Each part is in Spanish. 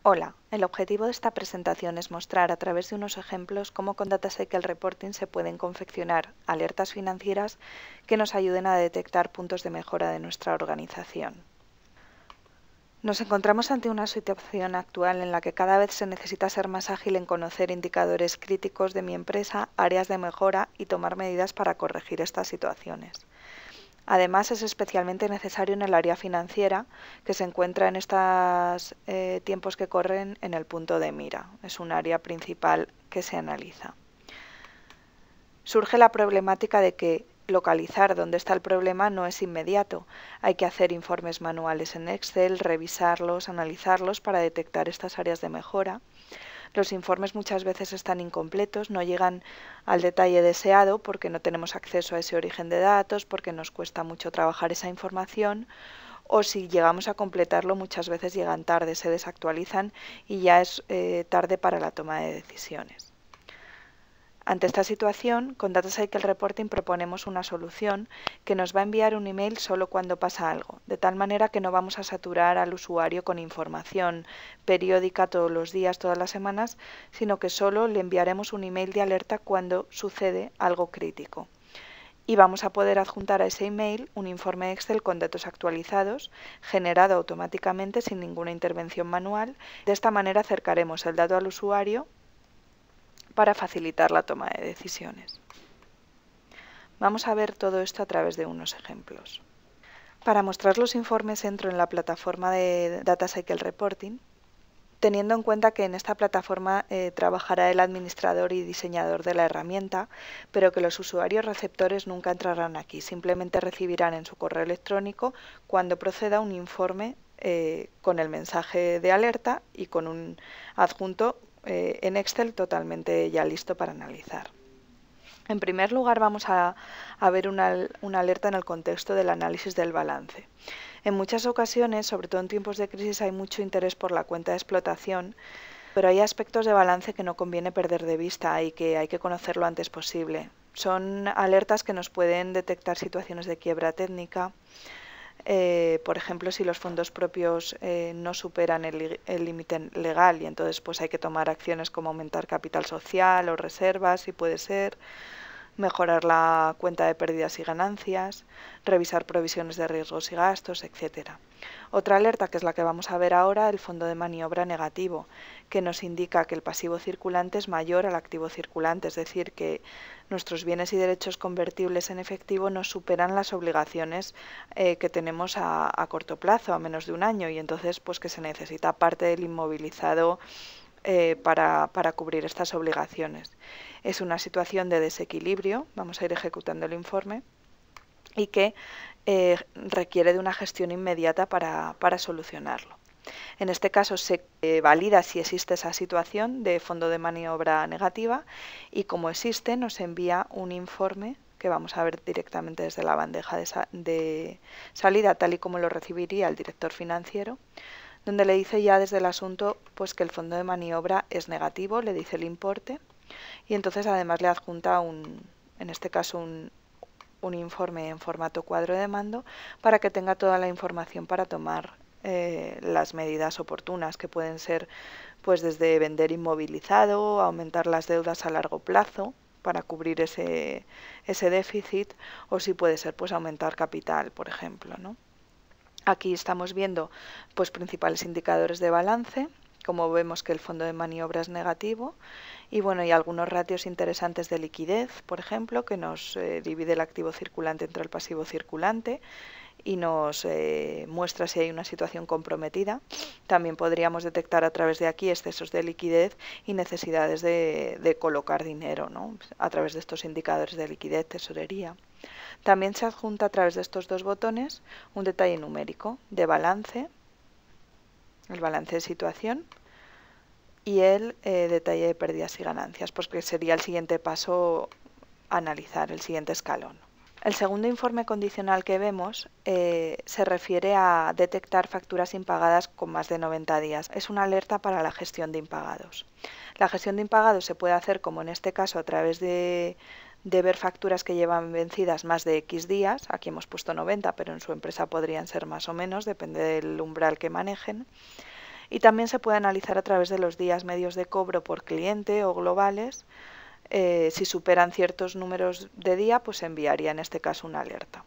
Hola, el objetivo de esta presentación es mostrar a través de unos ejemplos cómo con Data Cycle Reporting se pueden confeccionar alertas financieras que nos ayuden a detectar puntos de mejora de nuestra organización. Nos encontramos ante una situación actual en la que cada vez se necesita ser más ágil en conocer indicadores críticos de mi empresa, áreas de mejora y tomar medidas para corregir estas situaciones. Además, es especialmente necesario en el área financiera, que se encuentra en estos tiempos que corren en el punto de mira. Es un área principal que se analiza. Surge la problemática de que localizar dónde está el problema no es inmediato. Hay que hacer informes manuales en Excel, revisarlos, analizarlos para detectar estas áreas de mejora. Los informes muchas veces están incompletos, no llegan al detalle deseado porque no tenemos acceso a ese origen de datos, porque nos cuesta mucho trabajar esa información, o si llegamos a completarlo muchas veces llegan tarde, se desactualizan y ya es tarde para la toma de decisiones. Ante esta situación, con Data Cycle Reporting proponemos una solución que nos va a enviar un email solo cuando pasa algo, de tal manera que no vamos a saturar al usuario con información periódica todos los días, todas las semanas, sino que solo le enviaremos un email de alerta cuando sucede algo crítico. Y vamos a poder adjuntar a ese email un informe Excel con datos actualizados, generado automáticamente sin ninguna intervención manual. De esta manera acercaremos el dato al usuario para facilitar la toma de decisiones. Vamos a ver todo esto a través de unos ejemplos. Para mostrar los informes entro en la plataforma de Data Cycle Reporting, teniendo en cuenta que en esta plataforma trabajará el administrador y diseñador de la herramienta, pero que los usuarios receptores nunca entrarán aquí, simplemente recibirán en su correo electrónico cuando proceda un informe con el mensaje de alerta y con un adjunto en Excel totalmente ya listo para analizar. En primer lugar vamos a ver una alerta en el contexto del análisis del balance. En muchas ocasiones, sobre todo en tiempos de crisis, hay mucho interés por la cuenta de explotación, pero hay aspectos de balance que no conviene perder de vista y que hay que conocer lo antes posible. Son alertas que nos pueden detectar situaciones de quiebra técnica, por ejemplo, si los fondos propios no superan el límite legal y entonces pues hay que tomar acciones como aumentar capital social o reservas, si puede ser, mejorar la cuenta de pérdidas y ganancias, revisar provisiones de riesgos y gastos, etc. Otra alerta, que es la que vamos a ver ahora, el fondo de maniobra negativo, que nos indica que el pasivo circulante es mayor al activo circulante, es decir, que nuestros bienes y derechos convertibles en efectivo no superan las obligaciones que tenemos a corto plazo, a menos de un año, y entonces pues que se necesita parte del inmovilizado para cubrir estas obligaciones. Es una situación de desequilibrio, vamos a ir ejecutando el informe, y que requiere de una gestión inmediata para solucionarlo. En este caso se valida si existe esa situación de fondo de maniobra negativa y como existe nos envía un informe que vamos a ver directamente desde la bandeja de salida, tal y como lo recibiría el director financiero, donde le dice ya desde el asunto pues que el fondo de maniobra es negativo, le dice el importe y entonces además le adjunta en este caso un informe en formato cuadro de mando para que tenga toda la información para tomar las medidas oportunas, que pueden ser pues desde vender inmovilizado, aumentar las deudas a largo plazo para cubrir ese déficit, o si puede ser pues aumentar capital, por ejemplo, ¿no? Aquí estamos viendo pues principales indicadores de balance, como vemos que el fondo de maniobra es negativo, y bueno, y algunos ratios interesantes de liquidez, por ejemplo, que nos divide el activo circulante entre el pasivo circulante y nos muestra si hay una situación comprometida. También podríamos detectar a través de aquí excesos de liquidez y necesidades de colocar dinero, ¿no? A través de estos indicadores de liquidez, tesorería. También se adjunta a través de estos dos botones un detalle numérico de balance, el balance de situación, y el detalle de pérdidas y ganancias, pues que sería el siguiente paso a analizar, el siguiente escalón. El segundo informe condicional que vemos se refiere a detectar facturas impagadas con más de 90 días. Es una alerta para la gestión de impagados. La gestión de impagados se puede hacer, como en este caso, a través de ver facturas que llevan vencidas más de X días. Aquí hemos puesto 90, pero en su empresa podrían ser más o menos, depende del umbral que manejen. Y también se puede analizar a través de los días medios de cobro por cliente o globales. Si superan ciertos números de día, pues se enviaría en este caso una alerta.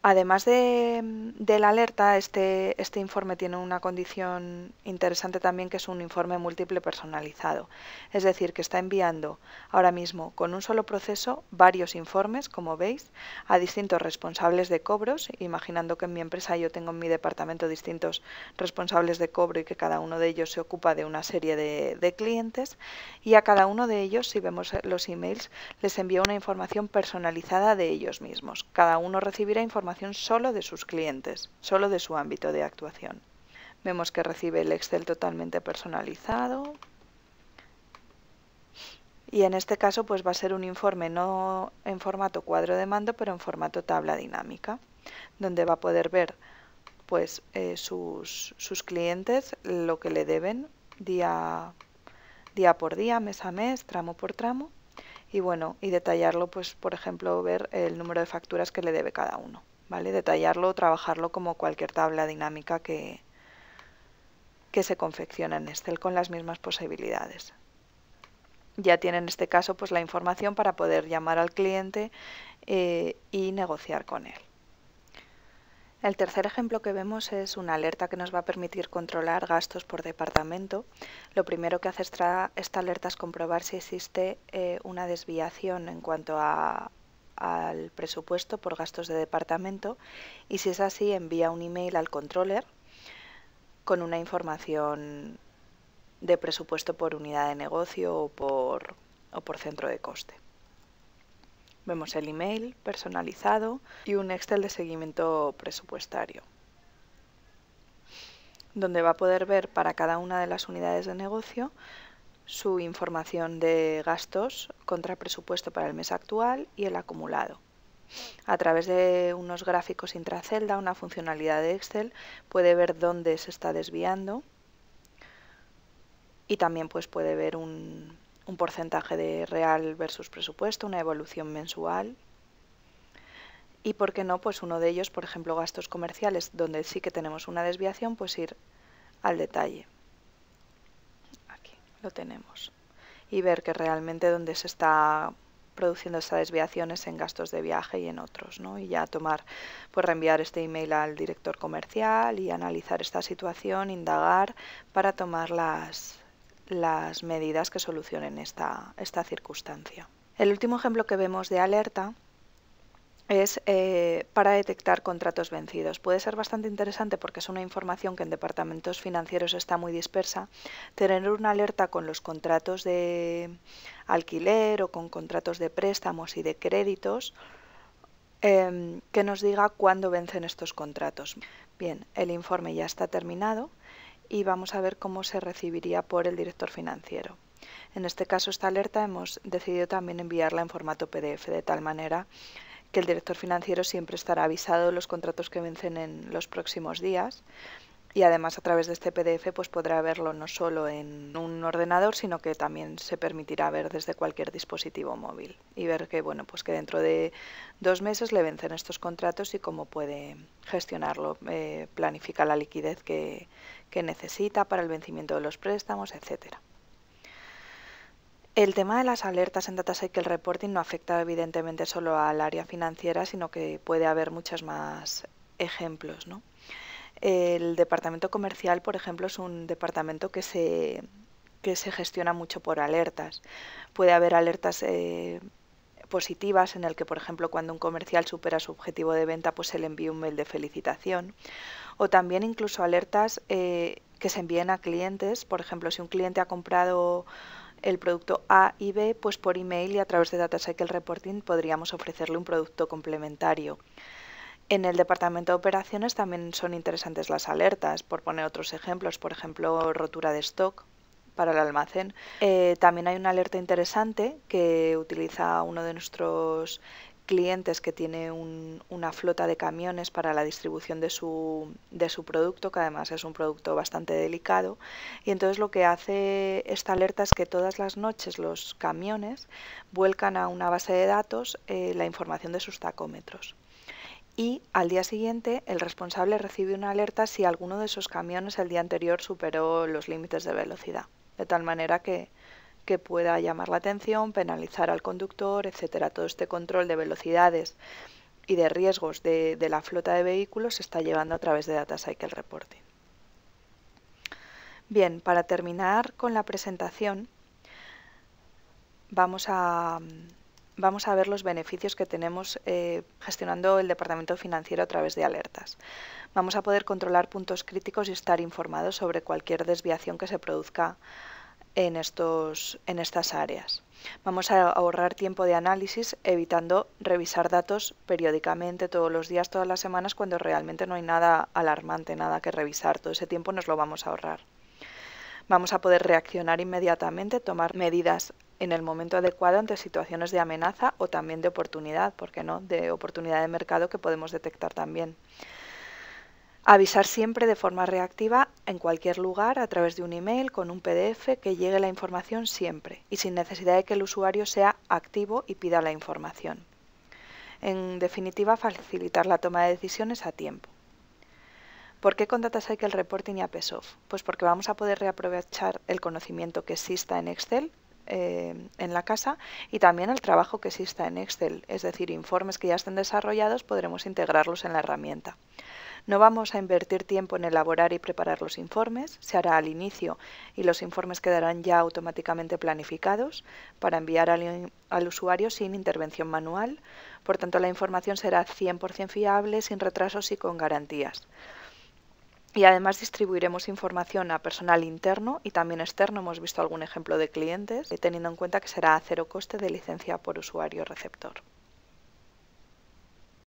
Además de la alerta, este informe tiene una condición interesante también, que es un informe múltiple personalizado. Es decir, que está enviando ahora mismo con un solo proceso varios informes, como veis, a distintos responsables de cobros, imaginando que en mi empresa yo tengo en mi departamento distintos responsables de cobro y que cada uno de ellos se ocupa de una serie de clientes, y a cada uno de ellos, si vemos los emails, les envía una información personalizada de ellos mismos. Cada uno recibirá información solo de sus clientes, solo de su ámbito de actuación. Vemos que recibe el Excel totalmente personalizado. Y en este caso pues va a ser un informe no en formato cuadro de mando, pero en formato tabla dinámica, donde va a poder ver pues sus clientes, lo que le deben día por día, mes a mes, tramo por tramo. Y bueno, y detallarlo, pues por ejemplo, ver el número de facturas que le debe cada uno, ¿vale? Detallarlo o trabajarlo como cualquier tabla dinámica que se confecciona en Excel con las mismas posibilidades. Ya tiene en este caso pues la información para poder llamar al cliente y negociar con él. El tercer ejemplo que vemos es una alerta que nos va a permitir controlar gastos por departamento. Lo primero que hace esta alerta es comprobar si existe una desviación en cuanto al presupuesto por gastos de departamento, y si es así envía un email al controller con una información de presupuesto por unidad de negocio o por centro de coste. Vemos el email personalizado y un Excel de seguimiento presupuestario, donde va a poder ver para cada una de las unidades de negocio su información de gastos contra presupuesto para el mes actual y el acumulado. A través de unos gráficos intracelda, una funcionalidad de Excel, puede ver dónde se está desviando y también pues puede ver un porcentaje de real versus presupuesto, una evolución mensual. Y por qué no, pues uno de ellos, por ejemplo, gastos comerciales, donde sí que tenemos una desviación, pues ir al detalle. Aquí lo tenemos. Y ver que realmente donde se está produciendo esta desviación es en gastos de viaje y en otros, ¿no? Y ya pues reenviar este email al director comercial y analizar esta situación, indagar para tomar las medidas que solucionen esta circunstancia. El último ejemplo que vemos de alerta es para detectar contratos vencidos. Puede ser bastante interesante porque es una información que en departamentos financieros está muy dispersa. Tener una alerta con los contratos de alquiler o con contratos de préstamos y de créditos que nos diga cuándo vencen estos contratos. Bien, el informe ya está terminado y vamos a ver cómo se recibiría por el director financiero. En este caso, esta alerta hemos decidido también enviarla en formato PDF, de tal manera que el director financiero siempre estará avisado de los contratos que vencen en los próximos días, y además a través de este PDF pues podrá verlo no solo en un ordenador, sino que también se permitirá ver desde cualquier dispositivo móvil y ver que bueno, pues que dentro de 2 meses le vencen estos contratos y cómo puede gestionarlo, planifica la liquidez que necesita para el vencimiento de los préstamos, etcétera. El tema de las alertas en Data Cycle Reporting no afecta evidentemente solo al área financiera, sino que puede haber muchos más ejemplos, ¿no? El departamento comercial, por ejemplo, es un departamento que se gestiona mucho por alertas. Puede haber alertas positivas en el que, por ejemplo, cuando un comercial supera su objetivo de venta, pues se le envía un mail de felicitación. O también incluso alertas que se envíen a clientes. Por ejemplo, si un cliente ha comprado el producto A y B, pues por email y a través de Data Cycle Reporting podríamos ofrecerle un producto complementario. En el departamento de operaciones también son interesantes las alertas, por poner otros ejemplos, por ejemplo, rotura de stock para el almacén. También hay una alerta interesante que utiliza uno de nuestros clientes que tiene una flota de camiones para la distribución de su producto, que además es un producto bastante delicado, y entonces lo que hace esta alerta es que todas las noches los camiones vuelcan a una base de datos la información de sus tacómetros. y al día siguiente el responsable recibe una alerta si alguno de esos camiones el día anterior superó los límites de velocidad, de tal manera que pueda llamar la atención, penalizar al conductor, etcétera. Todo este control de velocidades y de riesgos de la flota de vehículos se está llevando a través de Data Cycle Reporting. Bien, para terminar con la presentación, vamos a ver los beneficios que tenemos gestionando el departamento financiero a través de alertas. Vamos a poder controlar puntos críticos y estar informados sobre cualquier desviación que se produzca en estas áreas. Vamos a ahorrar tiempo de análisis evitando revisar datos periódicamente, todos los días, todas las semanas, cuando realmente no hay nada alarmante, nada que revisar. Todo ese tiempo nos lo vamos a ahorrar. Vamos a poder reaccionar inmediatamente, tomar medidas en el momento adecuado ante situaciones de amenaza o también de oportunidad, ¿por qué no?, de oportunidad de mercado que podemos detectar también. Avisar siempre de forma reactiva en cualquier lugar a través de un email, con un PDF, que llegue la información siempre y sin necesidad de que el usuario sea activo y pida la información. En definitiva, facilitar la toma de decisiones a tiempo. ¿Por qué con Data Cycle Reporting y APSoft? Pues porque vamos a poder reaprovechar el conocimiento que exista en Excel en la casa y también el trabajo que exista en Excel, es decir, informes que ya estén desarrollados podremos integrarlos en la herramienta. No vamos a invertir tiempo en elaborar y preparar los informes, se hará al inicio y los informes quedarán ya automáticamente planificados para enviar al usuario sin intervención manual. Por tanto, la información será 100% fiable, sin retrasos y con garantías. Y además distribuiremos información a personal interno y también externo. Hemos visto algún ejemplo de clientes, teniendo en cuenta que será a cero coste de licencia por usuario receptor.